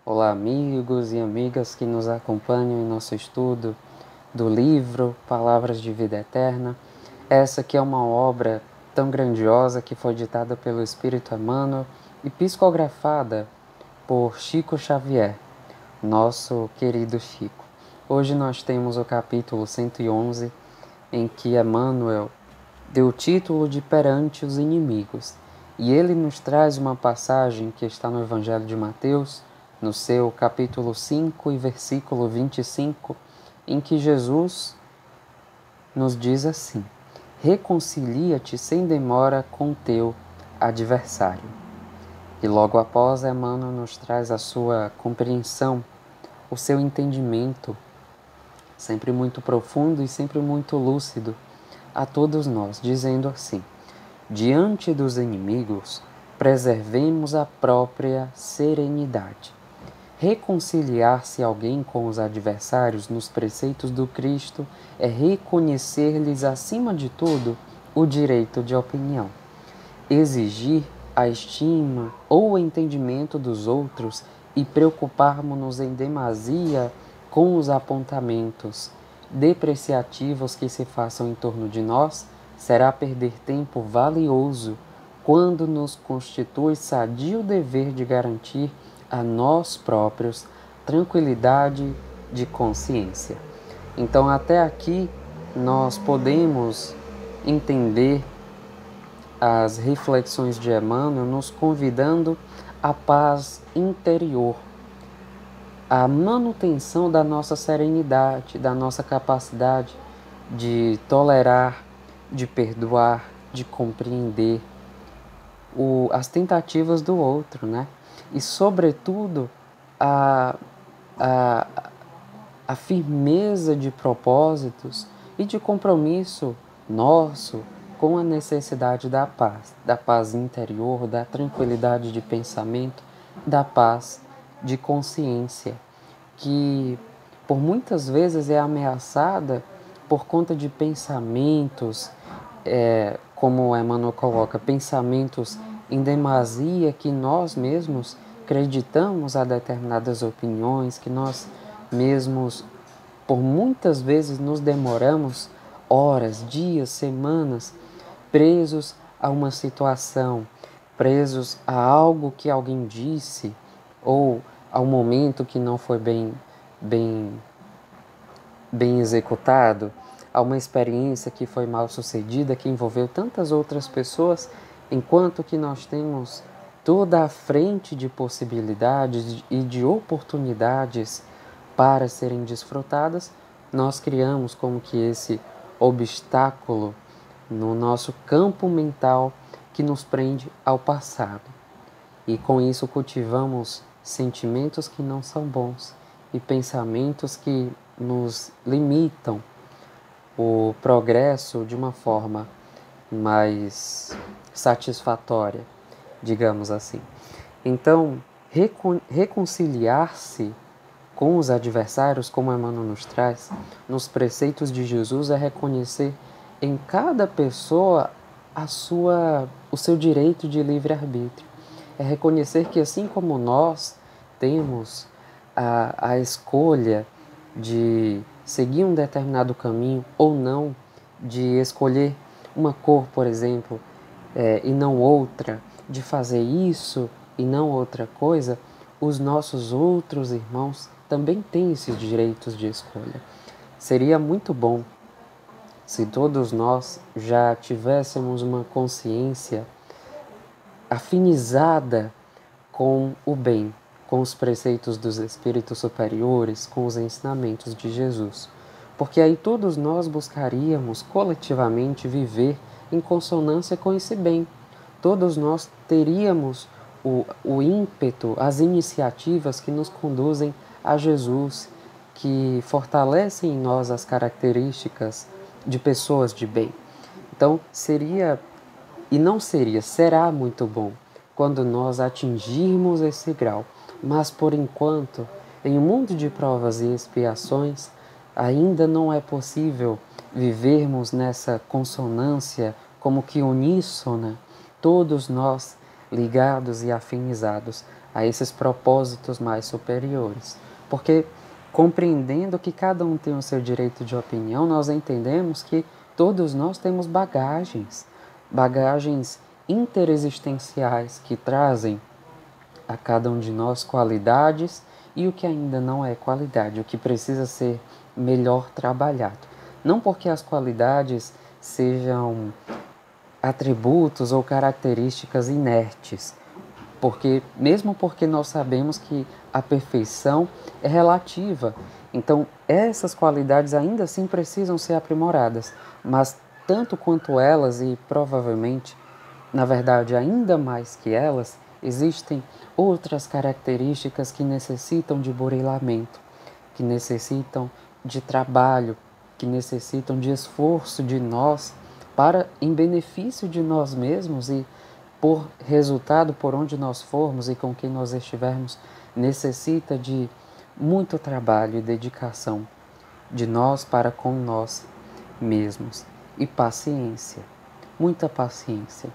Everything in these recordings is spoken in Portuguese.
Olá, amigos e amigas que nos acompanham em nosso estudo do livro Palavras de Vida Eterna. Essa que é uma obra tão grandiosa que foi ditada pelo Espírito Emmanuel e psicografada por Chico Xavier, nosso querido Chico. Hoje nós temos o capítulo 111, em que Emmanuel deu o título de Perante os Inimigos. E ele nos traz uma passagem que está no Evangelho de Mateus, no seu capítulo 5 e versículo 25, em que Jesus nos diz assim: reconcilia-te sem demora com teu adversário. E logo após, Emmanuel nos traz a sua compreensão, o seu entendimento, sempre muito profundo e sempre muito lúcido, a todos nós, dizendo assim: diante dos inimigos, preservemos a própria serenidade. Reconciliar-se alguém com os adversários nos preceitos do Cristo é reconhecer-lhes, acima de tudo, o direito de opinião. Exigir a estima ou o entendimento dos outros e preocuparmos-nos em demasia com os apontamentos depreciativos que se façam em torno de nós será perder tempo valioso quando nos constitui sadio dever de garantir a nós próprios tranquilidade de consciência. Então, até aqui, nós podemos entender as reflexões de Emmanuel nos convidando à paz interior, à manutenção da nossa serenidade, da nossa capacidade de tolerar, de perdoar, de compreender as tentativas do outro, né? E, sobretudo, a, a, a firmeza de propósitos e de compromisso nosso com a necessidade da paz interior, da tranquilidade de pensamento, da paz de consciência, que por muitas vezes é ameaçada por conta de pensamentos, como Emmanuel coloca, pensamentos em demasia que nós mesmos acreditamos a determinadas opiniões, que nós mesmos por muitas vezes nos demoramos horas, dias, semanas presos a uma situação, presos a algo que alguém disse ou a um momento que não foi bem executado, a uma experiência que foi mal sucedida, que envolveu tantas outras pessoas, enquanto que nós temos toda a frente de possibilidades e de oportunidades para serem desfrutadas, nós criamos como que esse obstáculo no nosso campo mental que nos prende ao passado. E com isso cultivamos sentimentos que não são bons e pensamentos que nos limitam o progresso de uma forma mais satisfatória, digamos assim. Então, reconciliar-se com os adversários, como Emmanuel nos traz, nos preceitos de Jesus, é reconhecer em cada pessoa o seu direito de livre-arbítrio. É reconhecer que, assim como nós temos a escolha de seguir um determinado caminho ou não, de escolher uma cor, por exemplo, e não outra, de fazer isso e não outra coisa, os nossos outros irmãos também têm esses direitos de escolha. Seria muito bom se todos nós já tivéssemos uma consciência afinizada com o bem, com os preceitos dos espíritos superiores, com os ensinamentos de Jesus. Porque aí todos nós buscaríamos coletivamente viver em consonância com esse bem. Todos nós teríamos o ímpeto, as iniciativas que nos conduzem a Jesus, que fortalecem em nós as características de pessoas de bem. Então, será muito bom quando nós atingirmos esse grau. Mas, por enquanto, em um mundo de provas e expiações, ainda não é possível vivermos nessa consonância como que uníssona, todos nós ligados e afinizados a esses propósitos mais superiores. Porque, compreendendo que cada um tem o seu direito de opinião, nós entendemos que todos nós temos bagagens interexistenciais que trazem a cada um de nós qualidades e o que ainda não é qualidade, o que precisa ser melhor trabalhado. Não porque as qualidades sejam atributos ou características inertes, mesmo porque nós sabemos que a perfeição é relativa. Então, essas qualidades ainda assim precisam ser aprimoradas, mas tanto quanto elas, e provavelmente, na verdade, ainda mais que elas, existem outras características que necessitam de burilamento, que necessitam de trabalho, que necessitam de esforço de nós para em benefício de nós mesmos e por resultado por onde nós formos e com quem nós estivermos, necessita de muito trabalho e dedicação de nós para com nós mesmos e paciência, muita paciência,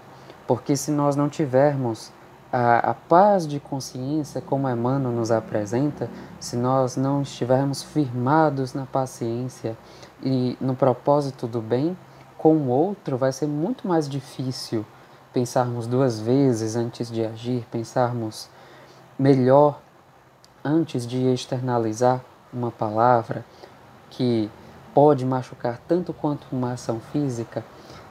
porque se nós não tivermos a paz de consciência, como Emmanuel nos apresenta, se nós não estivermos firmados na paciência e no propósito do bem, com o outro vai ser muito mais difícil pensarmos duas vezes antes de agir, pensarmos melhor antes de externalizar uma palavra que pode machucar tanto quanto uma ação física.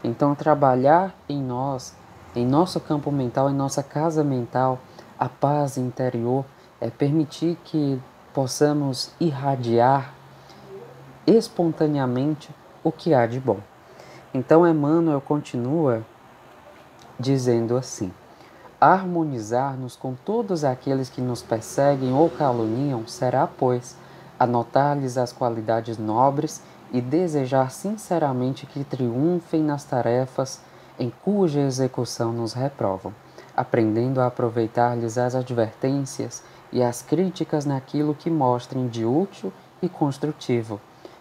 Então, trabalhar em nós, em nosso campo mental, em nossa casa mental, a paz interior, é permitir que possamos irradiar espontaneamente o que há de bom. Então, Emmanuel continua dizendo assim: harmonizar-nos com todos aqueles que nos perseguem ou caluniam será, pois, anotar-lhes as qualidades nobres e desejar sinceramente que triunfem nas tarefas em cuja execução nos reprovam, aprendendo a aproveitar-lhes as advertências e as críticas naquilo que mostrem de útil e construtivo,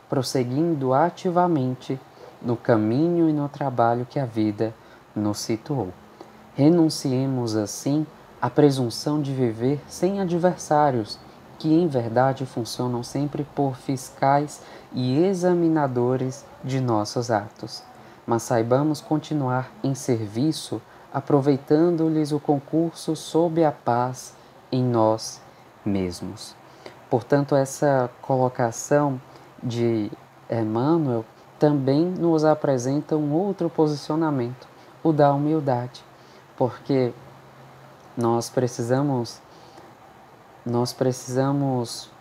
prosseguindo ativamente no caminho e no trabalho que a vida nos situou. Renunciemos, assim, à presunção de viver sem adversários, que em verdade funcionam sempre por fiscais e examinadores de nossos atos. Mas saibamos continuar em serviço, aproveitando-lhes o concurso sob a paz em nós mesmos. Portanto, essa colocação de Emmanuel também nos apresenta um outro posicionamento, o da humildade, porque nós precisamos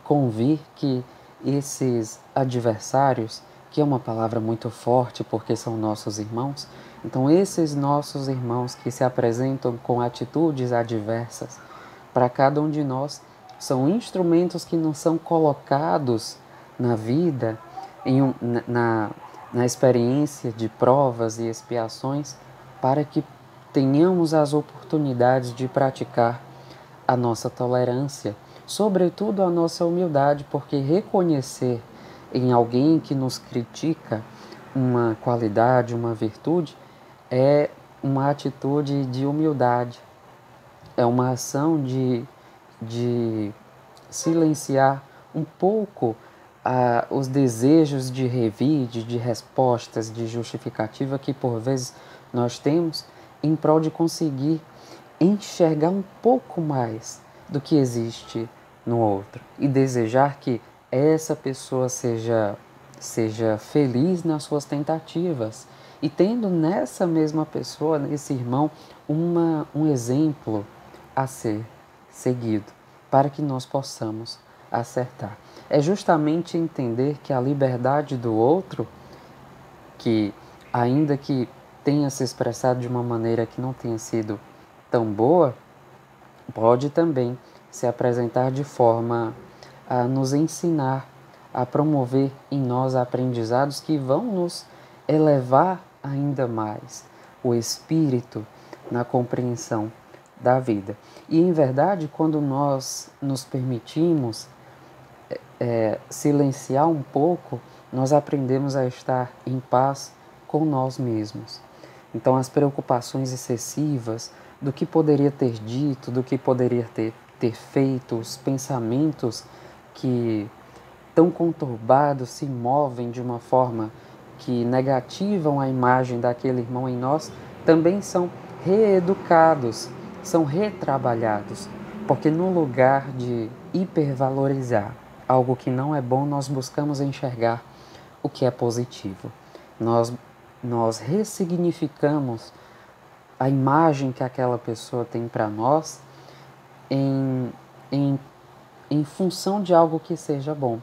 convir que esses adversários, que é uma palavra muito forte porque são nossos irmãos, então esses nossos irmãos que se apresentam com atitudes adversas, para cada um de nós, são instrumentos que não são colocados na vida, na experiência de provas e expiações, para que tenhamos as oportunidades de praticar a nossa tolerância, sobretudo a nossa humildade, porque reconhecer em alguém que nos critica uma qualidade, uma virtude, é uma atitude de humildade, é uma ação de silenciar um pouco os desejos de revide, de respostas, de justificativa que por vezes nós temos em prol de conseguir enxergar um pouco mais do que existe no outro e desejar que essa pessoa seja feliz nas suas tentativas e tendo nessa mesma pessoa, nesse irmão, um exemplo a ser seguido para que nós possamos acertar. É justamente entender que a liberdade do outro, que ainda que tenha se expressado de uma maneira que não tenha sido tão boa, pode também se apresentar de forma a nos ensinar, a promover em nós aprendizados que vão nos elevar ainda mais o espírito na compreensão da vida. E, em verdade, quando nós nos permitimos silenciar um pouco, nós aprendemos a estar em paz com nós mesmos. Então, as preocupações excessivas do que poderia ter dito, do que poderia ter ter feito, os pensamentos que tão conturbados se movem de uma forma que negativam a imagem daquele irmão em nós, também são reeducados, são retrabalhados, porque no lugar de hipervalorizar algo que não é bom, nós buscamos enxergar o que é positivo. Nós ressignificamos a imagem que aquela pessoa tem para nós em, em, em função de algo que seja bom.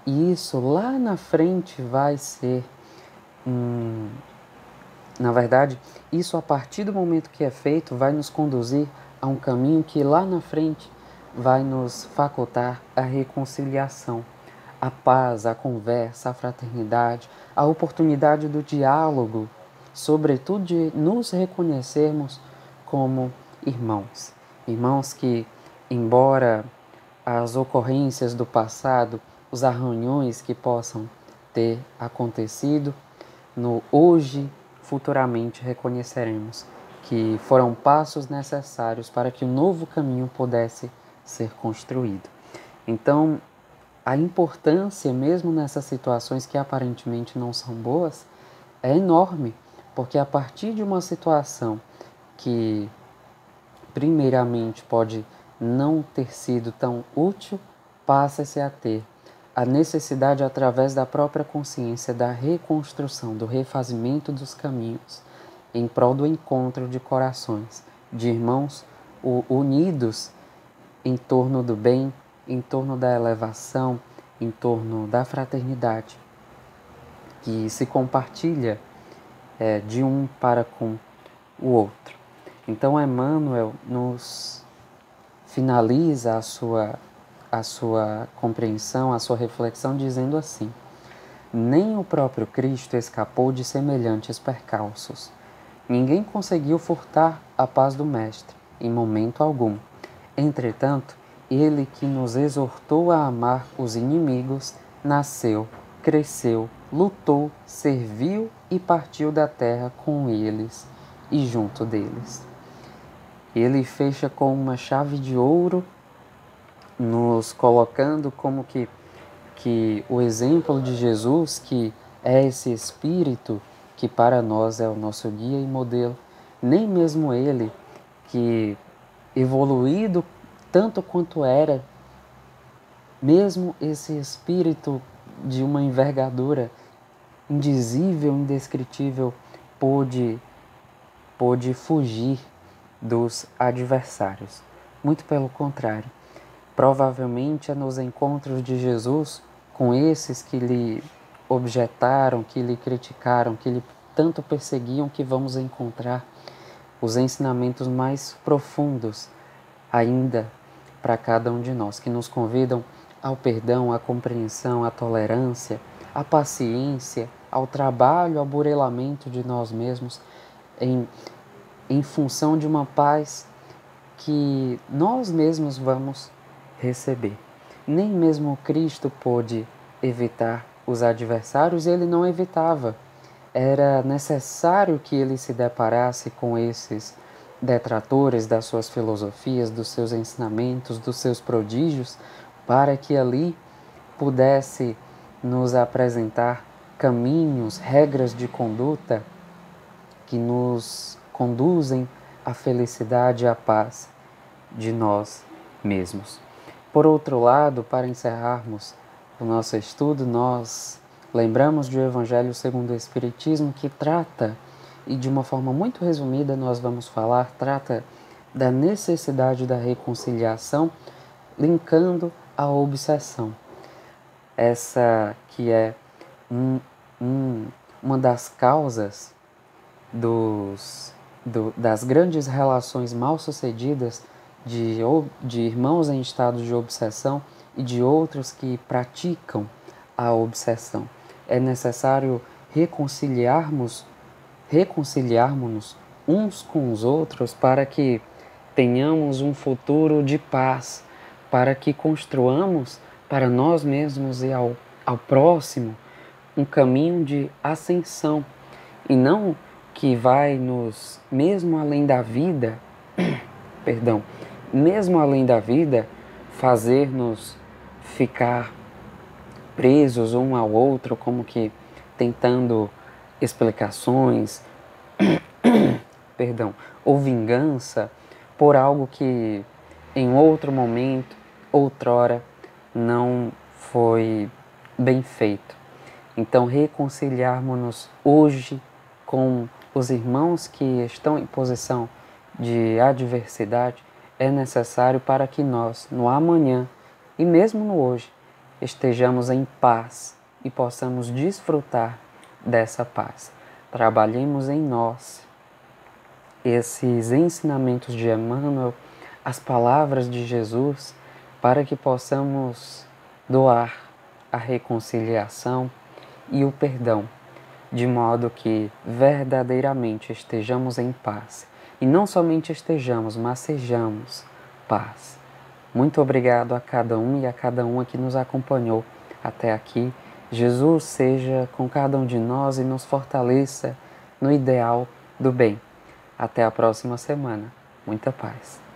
E isso lá na frente vai ser, na verdade, isso a partir do momento que é feito vai nos conduzir a um caminho que lá na frente vai nos facultar a reconciliação, a paz, a conversa, a fraternidade, a oportunidade do diálogo, sobretudo de nos reconhecermos como irmãos. Irmãos que, embora as ocorrências do passado, os arranhões que possam ter acontecido, no hoje, futuramente reconheceremos que foram passos necessários para que um novo caminho pudesse ser construído. Então, a importância, mesmo nessas situações que aparentemente não são boas, é enorme, porque a partir de uma situação que, primeiramente, pode não ter sido tão útil, passa-se a ter a necessidade, através da própria consciência, da reconstrução, do refazimento dos caminhos, em prol do encontro de corações, de irmãos unidos em torno do bem, em torno da elevação, em torno da fraternidade, que se compartilha de um para com o outro. Então, Emmanuel nos finaliza a sua compreensão, a sua reflexão, dizendo assim: nem o próprio Cristo escapou de semelhantes percalços. Ninguém conseguiu furtar a paz do Mestre, em momento algum. Entretanto, ele que nos exortou a amar os inimigos, nasceu, cresceu, lutou, serviu e partiu da terra com eles e junto deles. Ele fecha com uma chave de ouro, nos colocando como que o exemplo de Jesus, que é esse Espírito que para nós é o nosso guia e modelo, nem mesmo ele, que evoluído tanto quanto era, mesmo esse Espírito de uma envergadura indizível, indescritível, pôde fugir dos adversários. Muito pelo contrário. Provavelmente é nos encontros de Jesus com esses que lhe objetaram, que lhe criticaram, que lhe tanto perseguiam, que vamos encontrar os ensinamentos mais profundos ainda para cada um de nós, que nos convidam ao perdão, à compreensão, à tolerância, à paciência, ao trabalho, ao burelamento de nós mesmos, em função de uma paz que nós mesmos vamos receber. Nem mesmo Cristo pôde evitar os adversários, ele não evitava. Era necessário que ele se deparasse com esses detratores das suas filosofias, dos seus ensinamentos, dos seus prodígios, para que ali pudesse nos apresentar caminhos, regras de conduta que nos conduzem à felicidade e à paz de nós mesmos. Por outro lado, para encerrarmos o nosso estudo, nós lembramos do Evangelho segundo o Espiritismo, que trata, e de uma forma muito resumida nós vamos falar, trata da necessidade da reconciliação, linkando a obsessão. Essa que é uma das causas das grandes relações mal-sucedidas de irmãos em estado de obsessão e de outros que praticam a obsessão. É necessário reconciliarmos-nos uns com os outros para que tenhamos um futuro de paz, para que construamos para nós mesmos e ao próximo um caminho de ascensão, e não que vai nos, mesmo além da vida, mesmo além da vida, fazer-nos ficar presos um ao outro, como que tentando explicações, perdão, ou vingança por algo que em outro momento, outrora, não foi bem feito. Então, reconciliarmos-nos hoje com os irmãos que estão em posição de adversidade é necessário para que nós, no amanhã e mesmo no hoje, estejamos em paz e possamos desfrutar dessa paz. Trabalhemos em nós esses ensinamentos de Emmanuel, as palavras de Jesus, para que possamos doar a reconciliação e o perdão, de modo que verdadeiramente estejamos em paz. E não somente estejamos, mas sejamos paz. Muito obrigado a cada um e a cada uma que nos acompanhou até aqui. Jesus seja com cada um de nós e nos fortaleça no ideal do bem. Até a próxima semana. Muita paz.